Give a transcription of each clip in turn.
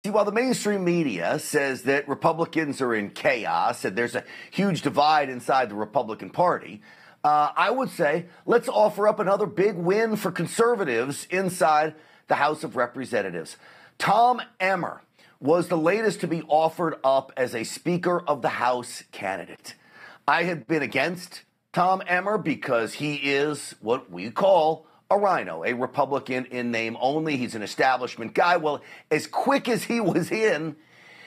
While the mainstream media says that Republicans are in chaos and there's a huge divide inside the Republican Party, I would say let's offer up another big win for conservatives inside the House of Representatives. Tom Emmer was the latest to be offered up as a Speaker of the House candidate. I had been against Tom Emmer because he is what we call a rhino, a Republican in name only. He's an establishment guy. Well, as quick as he was in,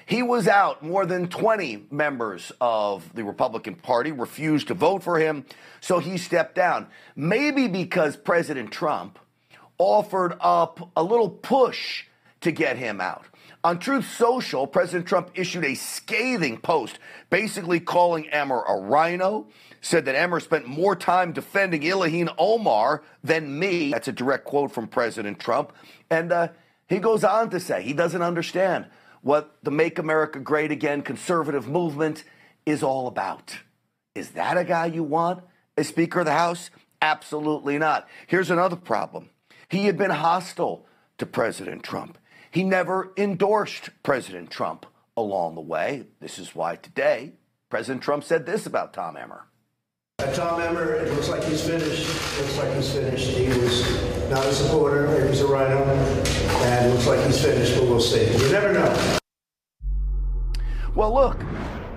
he was out. More than 20 members of the Republican Party refused to vote for him, so he stepped down. Maybe because President Trump offered up a little push to get him out. On Truth Social, President Trump issued a scathing post, basically calling Emmer a rhino, said that Emmer spent more time defending Ilhan Omar than me. That's a direct quote from President Trump. And he goes on to say he doesn't understand what the Make America Great Again conservative movement is all about. Is that a guy you want as Speaker of the House? Absolutely not. Here's another problem. He had been hostile to President Trump. He never endorsed President Trump along the way. This is why today President Trump said this about Tom Emmer. Tom Emmer, it looks like he's finished. Looks like he's finished. He was not a supporter. He was a rhino. And it looks like he's finished, but we'll see. You never know. Well, look,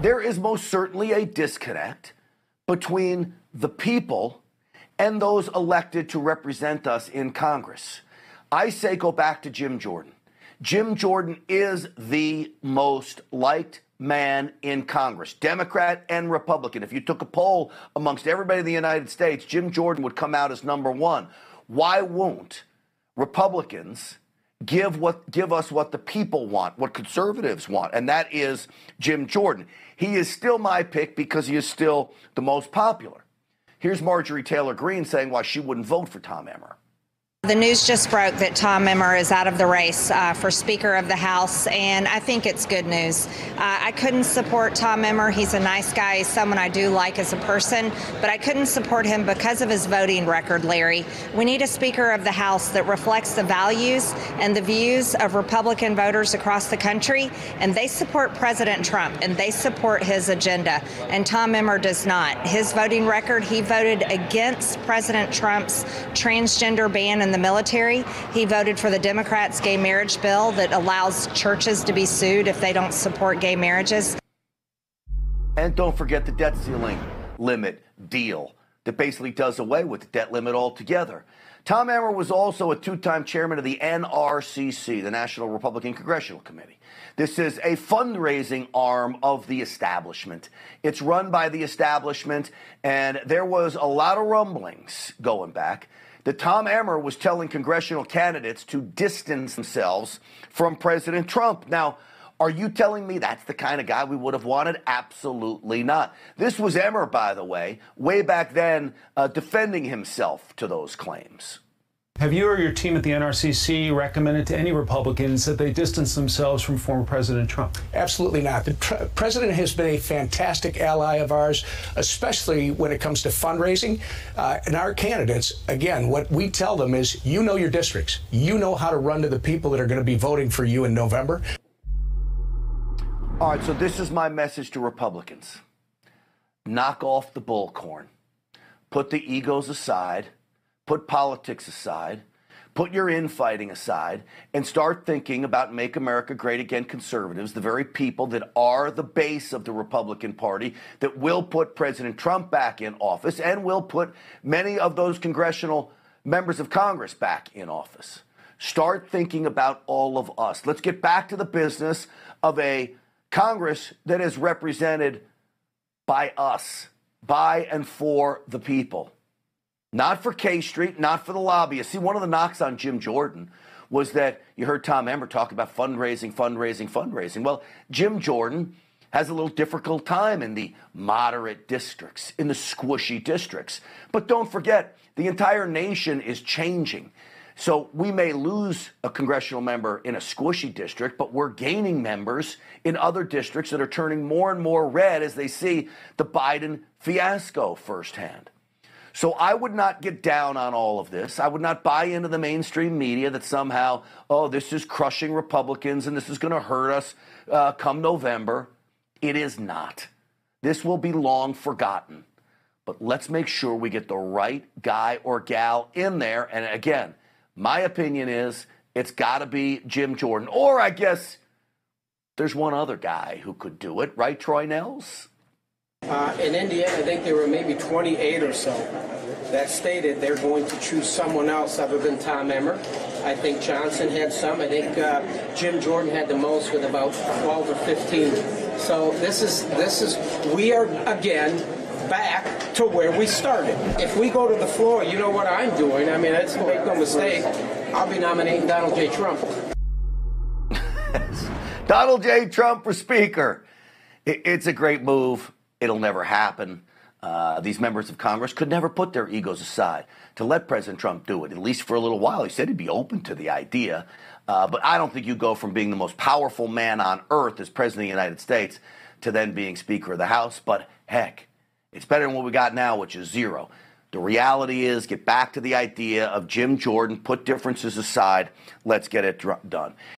there is most certainly a disconnect between the people and those elected to represent us in Congress. I say go back to Jim Jordan. Jim Jordan is the most liked man in Congress, Democrat and Republican. If you took a poll amongst everybody in the United States, Jim Jordan would come out as number one. Why won't Republicans give us what the people want, what conservatives want? And that is Jim Jordan. He is still my pick because he is still the most popular. Here's Marjorie Taylor Greene saying why she wouldn't vote for Tom Emmer. The news just broke that Tom Emmer is out of the race for Speaker of the House, and I think it's good news. I couldn't support Tom Emmer. He's a nice guy. He's someone I do like as a person, but I couldn't support him because of his voting record, Larry. We need a Speaker of the House that reflects the values and the views of Republican voters across the country, and they support President Trump, and they support his agenda, and Tom Emmer does not. His voting record, he voted against President Trump's transgender ban in the military. He voted for the Democrats' gay marriage bill that allows churches to be sued if they don't support gay marriages. And don't forget the debt ceiling limit deal that basically does away with the debt limit altogether. Tom Emmer was also a two-time chairman of the NRCC, the National Republican Congressional Committee. This is a fundraising arm of the establishment. It's run by the establishment, and there was a lot of rumblings going back that Tom Emmer was telling congressional candidates to distance themselves from President Trump. Now, are you telling me that's the kind of guy we would have wanted? Absolutely not. This was Emmer, by the way, way back then, defending himself to those claims. Have you or your team at the NRCC recommended to any Republicans that they distance themselves from former President Trump? Absolutely not. The president has been a fantastic ally of ours, especially when it comes to fundraising. And our candidates, again, what we tell them is, you know your districts. You know how to run to the people that are going to be voting for you in November. All right, so this is my message to Republicans. Knock off the bullcorn. Put the egos aside. Put politics aside, put your infighting aside, and start thinking about Make America Great Again conservatives, the very people that are the base of the Republican Party, that will put President Trump back in office and will put many of those congressional members of Congress back in office. Start thinking about all of us. Let's get back to the business of a Congress that is represented by us, by and for the people. Not for K Street, not for the lobbyists. See, one of the knocks on Jim Jordan was that you heard Tom Emmer talk about fundraising. Well, Jim Jordan has a little difficult time in the moderate districts, in the squishy districts. But don't forget, the entire nation is changing. So we may lose a congressional member in a squishy district, but we're gaining members in other districts that are turning more and more red as they see the Biden fiasco firsthand. So I would not get down on all of this. I would not buy into the mainstream media that somehow, oh, this is crushing Republicans and this is going to hurt us come November. It is not. This will be long forgotten. But let's make sure we get the right guy or gal in there. And again, my opinion is it's got to be Jim Jordan. Or I guess there's one other guy who could do it, right, Troy Nels? In Indiana, I think there were maybe 28 or so that stated they're going to choose someone else other than Tom Emmer. I think Johnson had some. I think Jim Jordan had the most with about 12 or 15. So we are, again, back to where we started. If we go to the floor, you know what I'm doing. I mean, let's make no mistake. I'll be nominating Donald J. Trump. Donald J. Trump for Speaker. It's a great move. It'll never happen. These members of Congress could never put their egos aside to let President Trump do it, at least for a little while. He said he'd be open to the idea. But I don't think you go from being the most powerful man on earth as President of the United States to then being Speaker of the House. But heck, it's better than what we got now, which is zero. The reality is, get back to the idea of Jim Jordan, put differences aside, let's get it done.